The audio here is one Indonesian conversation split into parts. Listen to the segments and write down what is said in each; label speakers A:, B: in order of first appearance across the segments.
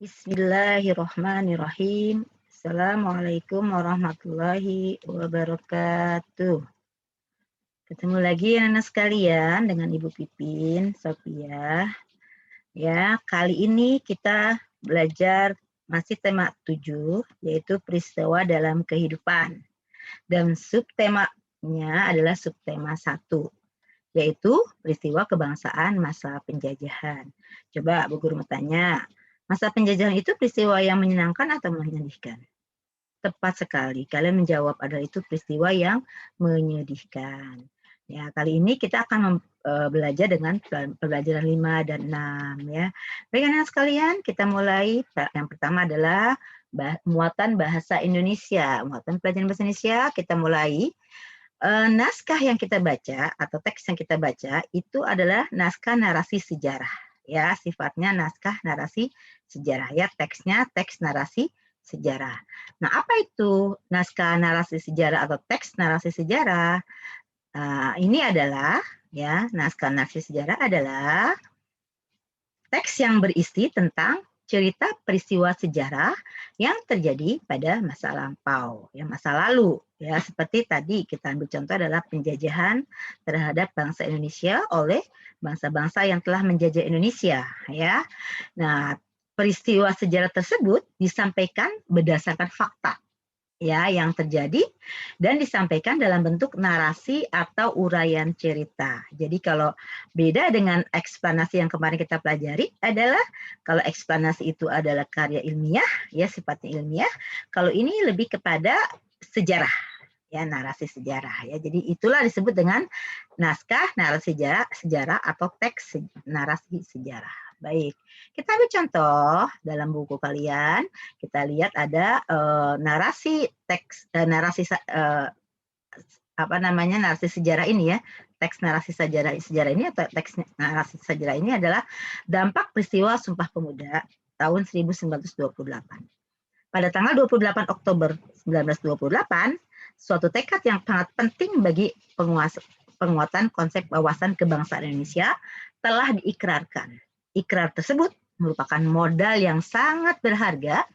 A: Bismillahirrahmanirrahim. Assalamualaikum warahmatullahi wabarakatuh. Ketemu lagi anak sekalian dengan Ibu Pipin, Sophia. Ya, kali ini kita belajar masih tema 7, yaitu peristiwa dalam kehidupan. Dan subtemanya adalah subtema 1, yaitu peristiwa kebangsaan masa penjajahan. Coba Bu Guru mau tanya, masa penjajahan itu peristiwa yang menyenangkan atau menyedihkan? Tepat sekali, kalian menjawab adalah itu peristiwa yang menyedihkan. Ya, kali ini kita akan belajar dengan pembelajaran 5 dan 6 ya. Baik anak sekalian, kita mulai. Yang pertama adalah muatan bahasa Indonesia. Muatan pelajaran bahasa Indonesia, kita mulai. Naskah yang kita baca atau teks yang kita baca itu adalah naskah narasi sejarah. Ya, sifatnya naskah narasi sejarah ya, teksnya teks narasi sejarah. Nah, apa itu naskah narasi sejarah atau teks narasi sejarah? Ini adalah ya, naskah narasi sejarah adalah teks yang berisi tentang cerita peristiwa sejarah yang terjadi pada masa lampau, ya masa lalu. Ya, seperti tadi kita ambil contoh adalah penjajahan terhadap bangsa Indonesia oleh bangsa-bangsa yang telah menjajah Indonesia, ya. Nah, peristiwa sejarah tersebut disampaikan berdasarkan fakta ya yang terjadi dan disampaikan dalam bentuk narasi atau uraian cerita. Jadi kalau beda dengan eksplanasi yang kemarin kita pelajari adalah kalau eksplanasi itu adalah karya ilmiah ya sifatnya ilmiah, kalau ini lebih kepada sejarah ya narasi sejarah ya. Jadi itulah disebut dengan naskah narasi sejarah atau teks narasi sejarah. Baik, kita ambil contoh dalam buku kalian. Kita lihat ada narasi teks narasi apa namanya narasi sejarah ini ya. Teks narasi sejarah ini atau teks narasi sejarah ini adalah dampak peristiwa Sumpah Pemuda tahun 1928. Pada tanggal 28 Oktober 1928, suatu tekad yang sangat penting bagi penguatan konsep wawasan kebangsaan Indonesia telah diikrarkan. Ikrar tersebut merupakan modal yang sangat berharga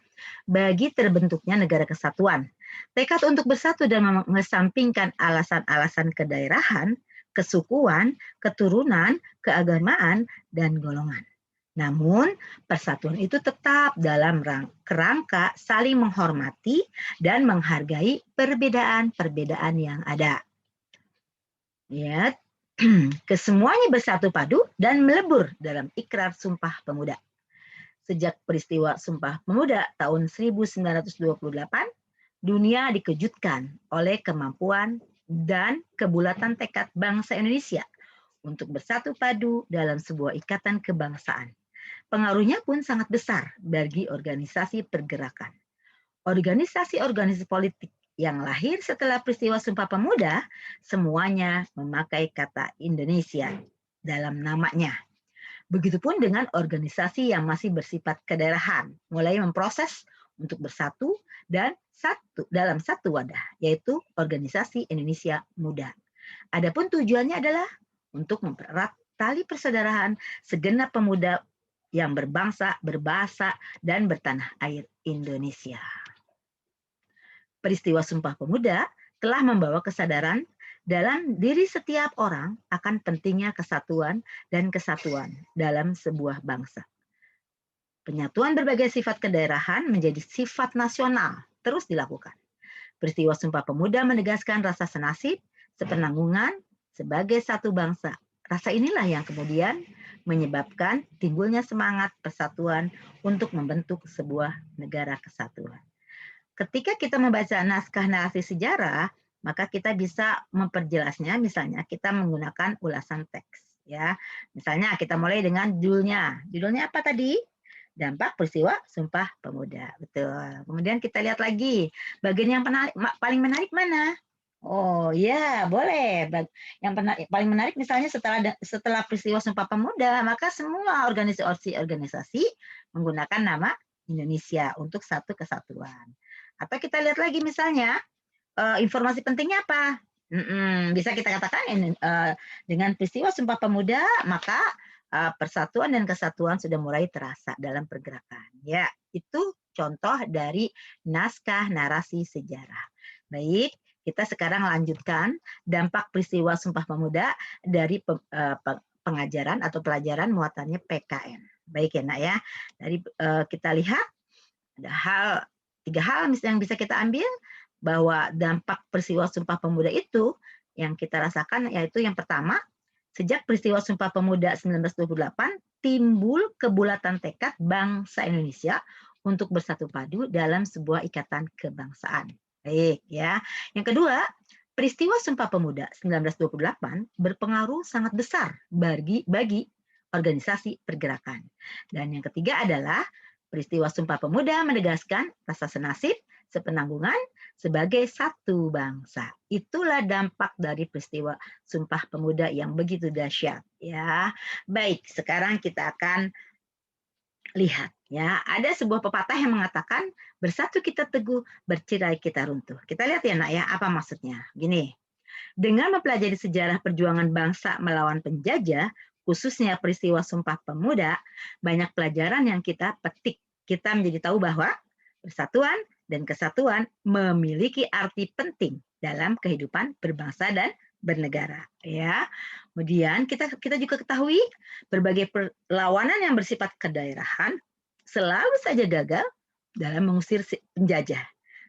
A: bagi terbentuknya negara kesatuan. Tekad untuk bersatu dan mengesampingkan alasan-alasan kedaerahan, kesukuan, keturunan, keagamaan, dan golongan. Namun, persatuan itu tetap dalam kerangka saling menghormati dan menghargai perbedaan-perbedaan yang ada. Ya, kesemuanya bersatu padu dan melebur dalam ikrar Sumpah Pemuda. Sejak peristiwa Sumpah Pemuda tahun 1928, dunia dikejutkan oleh kemampuan dan kebulatan tekad bangsa Indonesia untuk bersatu padu dalam sebuah ikatan kebangsaan. Pengaruhnya pun sangat besar bagi organisasi pergerakan. Organisasi-organisasi politik yang lahir setelah peristiwa Sumpah Pemuda semuanya memakai kata Indonesia dalam namanya. Begitupun dengan organisasi yang masih bersifat kedaerahan, mulai memproses untuk bersatu dan dalam satu wadah, yaitu Organisasi Indonesia Muda. Adapun tujuannya adalah untuk mempererat tali persaudaraan segenap pemuda yang berbangsa, berbahasa, dan bertanah air Indonesia. Peristiwa Sumpah Pemuda telah membawa kesadaran dalam diri setiap orang akan pentingnya kesatuan dan kesatuan dalam sebuah bangsa. Penyatuan berbagai sifat kedaerahan menjadi sifat nasional terus dilakukan. Peristiwa Sumpah Pemuda menegaskan rasa senasib, sepenanggungan sebagai satu bangsa. Rasa inilah yang kemudian menyebabkan timbulnya semangat persatuan untuk membentuk sebuah negara kesatuan. Ketika kita membaca naskah narasi sejarah, maka kita bisa memperjelasnya, misalnya kita menggunakan ulasan teks. Ya, misalnya kita mulai dengan judulnya. Judulnya apa tadi? Dampak peristiwa Sumpah Pemuda. Betul. Kemudian kita lihat lagi, bagian yang paling menarik mana? Oh ya, boleh. Yang paling menarik misalnya setelah peristiwa Sumpah Pemuda, maka semua organisasi menggunakan nama Indonesia untuk satu kesatuan. Atau kita lihat lagi misalnya informasi pentingnya apa? Bisa kita katakan dengan peristiwa Sumpah Pemuda, maka persatuan dan kesatuan sudah mulai terasa dalam pergerakan. Ya, itu contoh dari naskah narasi sejarah. Baik, kita sekarang lanjutkan dampak peristiwa Sumpah Pemuda dari pengajaran atau pelajaran muatannya PKN. Baik ya, Nak ya. Dari kita lihat ada tiga hal yang bisa kita ambil bahwa dampak peristiwa Sumpah Pemuda itu yang kita rasakan yaitu yang pertama, sejak peristiwa Sumpah Pemuda 1928 timbul kebulatan tekad bangsa Indonesia untuk bersatu padu dalam sebuah ikatan kebangsaan. Baik ya. Yang kedua, peristiwa Sumpah Pemuda 1928 berpengaruh sangat besar bagi organisasi pergerakan. Dan yang ketiga adalah peristiwa Sumpah Pemuda menegaskan rasa senasib, sepenanggungan sebagai satu bangsa. Itulah dampak dari peristiwa Sumpah Pemuda yang begitu dahsyat ya. Baik, sekarang kita akan lihat ya, ada sebuah pepatah yang mengatakan bersatu kita teguh, bercerai kita runtuh. Kita lihat ya Nak ya, apa maksudnya? Gini, dengan mempelajari sejarah perjuangan bangsa melawan penjajah, khususnya peristiwa Sumpah Pemuda, banyak pelajaran yang kita petik. Kita menjadi tahu bahwa persatuan dan kesatuan memiliki arti penting dalam kehidupan berbangsa dan bernegara ya. Kemudian kita juga ketahui berbagai perlawanan yang bersifat kedaerahan selalu saja gagal dalam mengusir penjajah.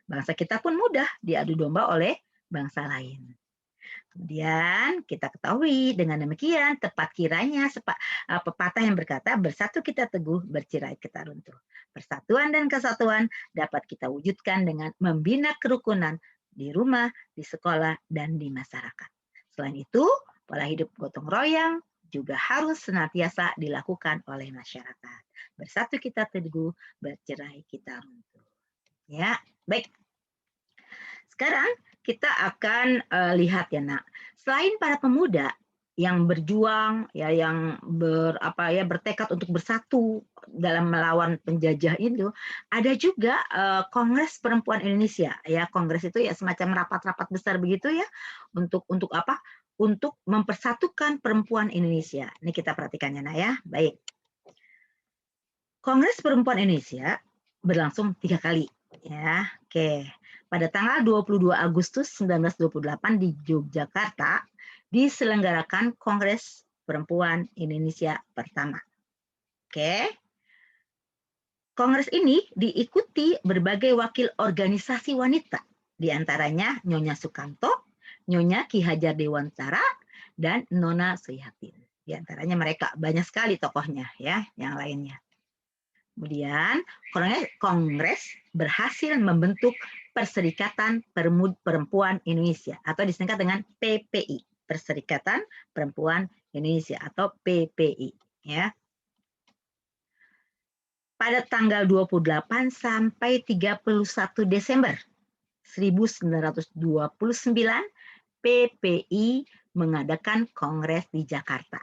A: Bangsa kita pun mudah diadu domba oleh bangsa lain. Kemudian kita ketahui dengan demikian tepat kiranya pepatah yang berkata bersatu kita teguh, bercerai kita runtuh. Persatuan dan kesatuan dapat kita wujudkan dengan membina kerukunan di rumah, di sekolah, dan di masyarakat. Selain itu, pola hidup gotong royong juga harus senantiasa dilakukan oleh masyarakat. Bersatu kita teguh, bercerai kita runtuh. Ya, baik. Sekarang kita akan lihat ya Nak. Selain para pemuda yang berjuang ya yang bertekad untuk bersatu dalam melawan penjajah itu, ada juga Kongres Perempuan Indonesia ya. Kongres itu ya semacam rapat-rapat besar begitu ya untuk apa? Untuk mempersatukan perempuan Indonesia. Ini kita perhatikan ya Nak ya. Baik. Kongres Perempuan Indonesia berlangsung 3 kali ya. Oke. Pada tanggal 22 Agustus 1928 di Yogyakarta diselenggarakan Kongres Perempuan Indonesia pertama. Oke. Kongres ini diikuti berbagai wakil organisasi wanita, di antaranya Nyonya Sukanto, Nyonya Ki Hajar Dewantara, dan Nona Suihatin. Di antaranya mereka banyak sekali tokohnya ya, yang lainnya. Kemudian Kongres berhasil membentuk Perserikatan Perempuan Indonesia atau disingkat dengan PPI, Perserikatan Perempuan Indonesia atau PPI ya. Pada tanggal 28 sampai 31 Desember 1929 PPI mengadakan kongres di Jakarta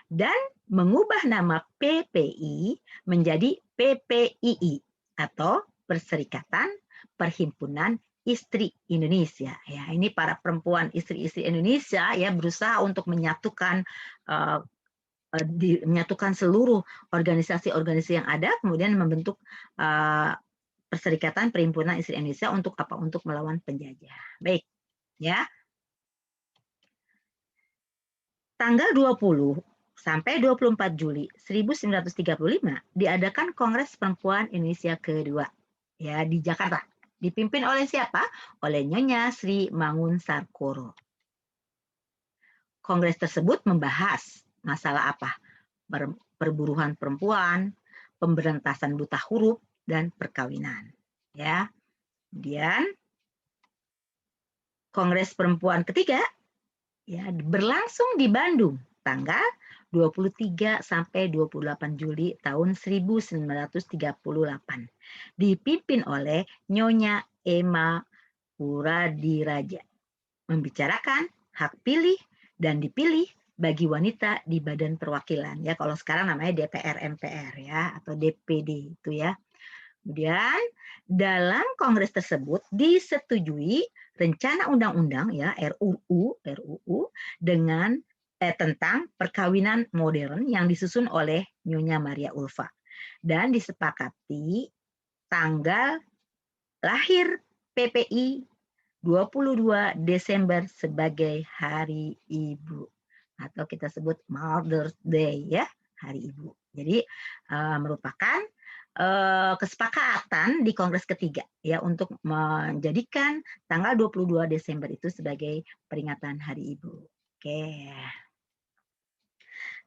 A: dan mengubah nama PPI menjadi PPII atau Perserikatan Perhimpunan Istri Indonesia. Ya, ini para perempuan istri-istri Indonesia ya berusaha untuk menyatukan seluruh organisasi-organisasi yang ada, kemudian membentuk Perserikatan Perhimpunan Istri Indonesia untuk apa? Untuk melawan penjajah. Baik, ya. Tanggal 20 sampai 24 Juli 1935 diadakan Kongres Perempuan Indonesia kedua ya di Jakarta. Dipimpin oleh siapa? Oleh Nyonya Sri Mangunsarkoro. Kongres tersebut membahas masalah apa? Perburuan perempuan, pemberantasan buta huruf, dan perkawinan. Ya. Kemudian Kongres Perempuan ketiga ya berlangsung di Bandung tanggal 23 sampai 28 Juli tahun 1938. Dipimpin oleh Nyonya Emma Puradiraja. Membicarakan hak pilih dan dipilih bagi wanita di badan perwakilan ya, kalau sekarang namanya DPR MPR ya atau DPD itu ya. Kemudian dalam kongres tersebut disetujui rencana undang-undang ya RUU dengan tentang perkawinan modern yang disusun oleh Nyonya Maria Ulfa dan disepakati tanggal lahir PPI 22 Desember sebagai Hari Ibu atau kita sebut Mother's Day ya, Hari Ibu. Jadi merupakan kesepakatan di Kongres ketiga ya untuk menjadikan tanggal 22 Desember itu sebagai peringatan Hari Ibu. Oke.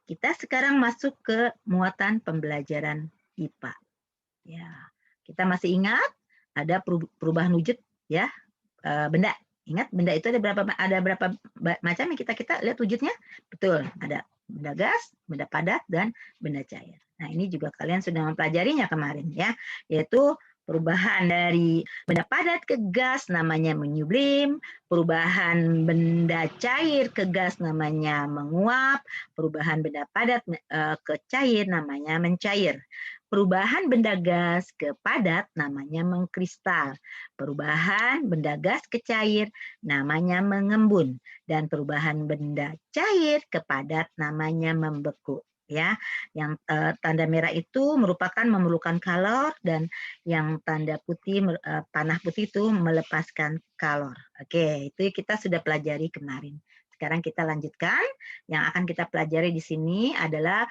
A: Kita sekarang masuk ke muatan pembelajaran IPA. Ya, kita masih ingat ada perubahan wujud ya, benda. Ingat benda itu ada berapa macam yang kita lihat wujudnya? Betul, ada benda gas, benda padat, dan benda cair. Nah, ini juga kalian sudah mempelajarinya kemarin ya, yaitu perubahan dari benda padat ke gas namanya menyublim, perubahan benda cair ke gas namanya menguap, perubahan benda padat ke cair namanya mencair. Perubahan benda gas ke padat namanya mengkristal. Perubahan benda gas ke cair namanya mengembun. Dan perubahan benda cair ke padat namanya membeku. Ya, yang tanda merah itu merupakan memerlukan kalor dan yang tanda putih panah putih itu melepaskan kalor. Oke, itu kita sudah pelajari kemarin. Sekarang kita lanjutkan. Yang akan kita pelajari di sini adalah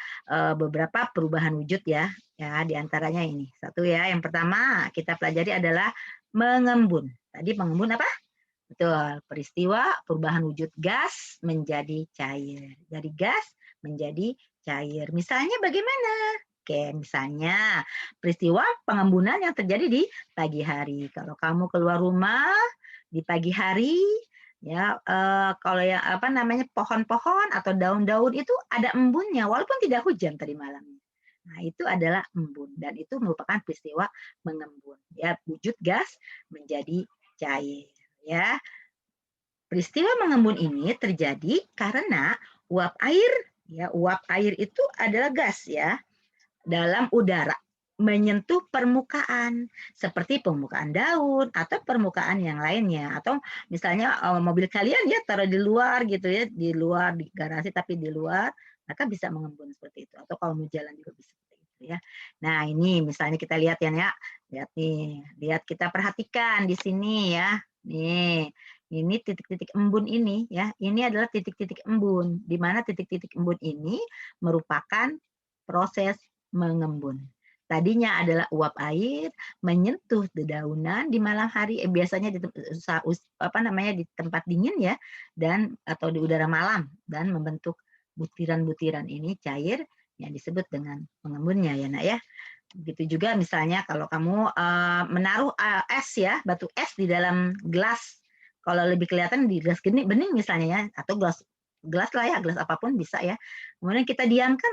A: beberapa perubahan wujud ya. Ya, diantaranya ini. Satu ya, yang pertama kita pelajari adalah mengembun. Tadi mengembun apa? Betul, peristiwa perubahan wujud gas menjadi cair. Dari gas menjadi cair. Misalnya bagaimana? Oke, misalnya peristiwa pengembunan yang terjadi di pagi hari. Kalau kamu keluar rumah di pagi hari, ya kalau yang apa namanya pohon-pohon atau daun-daun itu ada embunnya, walaupun tidak hujan tadi malam. Nah, itu adalah embun dan itu merupakan peristiwa mengembun. Ya, wujud gas menjadi cair. Ya, peristiwa mengembun ini terjadi karena uap air. Ya, uap air itu adalah gas ya dalam udara menyentuh permukaan seperti permukaan daun atau permukaan yang lainnya atau misalnya mobil kalian ya taruh di luar gitu ya di luar di garasi tapi di luar maka bisa mengembun seperti itu atau kalau mau jalan juga bisa seperti itu ya. Nah ini misalnya kita lihat ya lihat nih lihat kita perhatikan di sini ya nih ini titik-titik embun ini ya ini adalah titik-titik embun di mana titik-titik embun ini merupakan proses mengembun. Tadinya adalah uap air menyentuh dedaunan di malam hari, biasanya di apa namanya di tempat dingin ya, dan atau di udara malam dan membentuk butiran-butiran ini cair yang disebut dengan pengembunnya ya nak ya. Begitu juga misalnya kalau kamu menaruh es ya, batu es di dalam gelas, kalau lebih kelihatan di gelas bening misalnya ya, atau gelas lah ya, gelas apapun bisa ya. Kemudian kita diamkan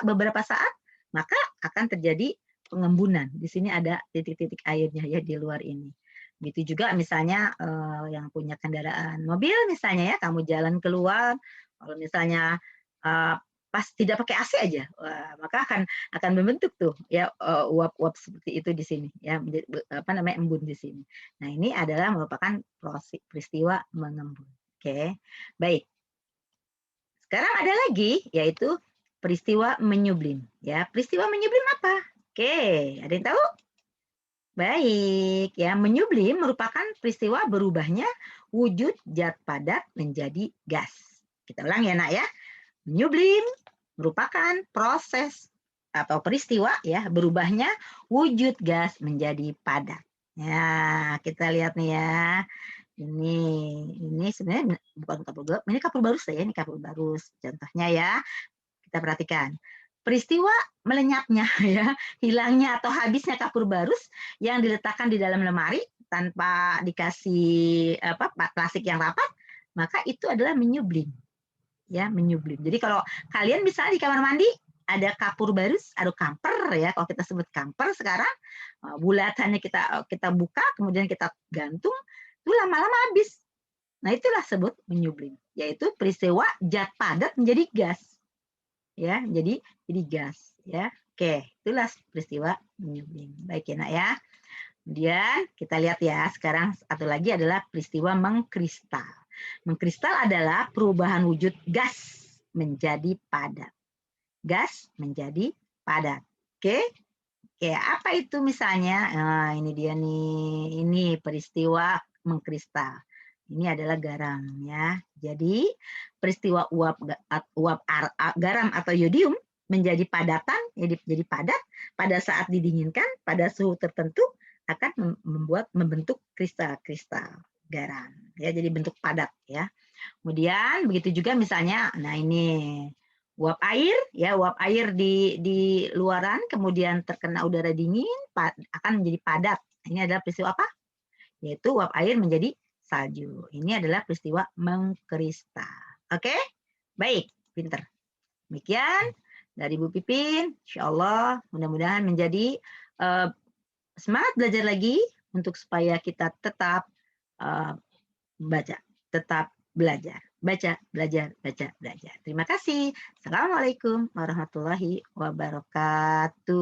A: beberapa saat maka akan terjadi pengembunan. Di sini ada titik-titik airnya ya di luar ini. Begitu juga misalnya yang punya kendaraan mobil misalnya ya, kamu jalan keluar, kalau misalnya pas tidak pakai AC aja, maka akan membentuk tuh ya uap-uap seperti itu di sini ya, apa namanya embun di sini. Nah ini adalah merupakan peristiwa mengembun. Oke, baik. Sekarang ada lagi yaitu peristiwa menyublim. Ya, peristiwa menyublim apa? Oke, ada yang tahu? Baik, ya menyublim merupakan peristiwa berubahnya wujud zat padat menjadi gas. Kita ulang ya nak ya. Menyublim merupakan proses atau peristiwa ya berubahnya wujud gas menjadi padat. Ya, kita lihat nih ya. Ini sebenarnya bukan kapur gelap, ini kapur barus ya, ini kapur barus. Contohnya ya, kita perhatikan. Peristiwa melenyapnya ya, hilangnya atau habisnya kapur barus yang diletakkan di dalam lemari tanpa dikasih plastik yang rapat, maka itu adalah menyublim. Ya, menyublim. Jadi kalau kalian misalnya di kamar mandi ada kapur barus, ada kamper ya, kalau kita sebut kamper sekarang, bulatannya kita buka, kemudian kita gantung, itu lama-lama habis. Nah, itulah sebut menyublim, yaitu peristiwa zat padat menjadi gas. Ya, jadi gas ya. Oke, itulah peristiwa menyublim. Baik ya, Nak ya. Kemudian kita lihat ya, sekarang satu lagi adalah peristiwa mengkristal. Mengkristal adalah perubahan wujud gas menjadi padat. Gas menjadi padat. Oke? Oke, apa itu misalnya? Nah, ini dia nih. Ini peristiwa mengkristal. Ini adalah garam ya. Jadi peristiwa garam atau yodium menjadi padatan, jadi padat pada saat didinginkan pada suhu tertentu akan membentuk kristal-kristal garam ya, jadi bentuk padat ya. Kemudian begitu juga misalnya, nah ini uap air ya, uap air di luaran kemudian terkena udara dingin akan menjadi padat. Ini adalah peristiwa apa? Yaitu uap air menjadi salju. Ini adalah peristiwa mengkristal. Oke? Baik, pinter. Demikian dari Bu Pipin, insya Allah mudah-mudahan menjadi semangat belajar lagi untuk supaya kita tetap baca, tetap belajar. Baca, belajar, baca, belajar. Terima kasih. Assalamualaikum warahmatullahi wabarakatuh.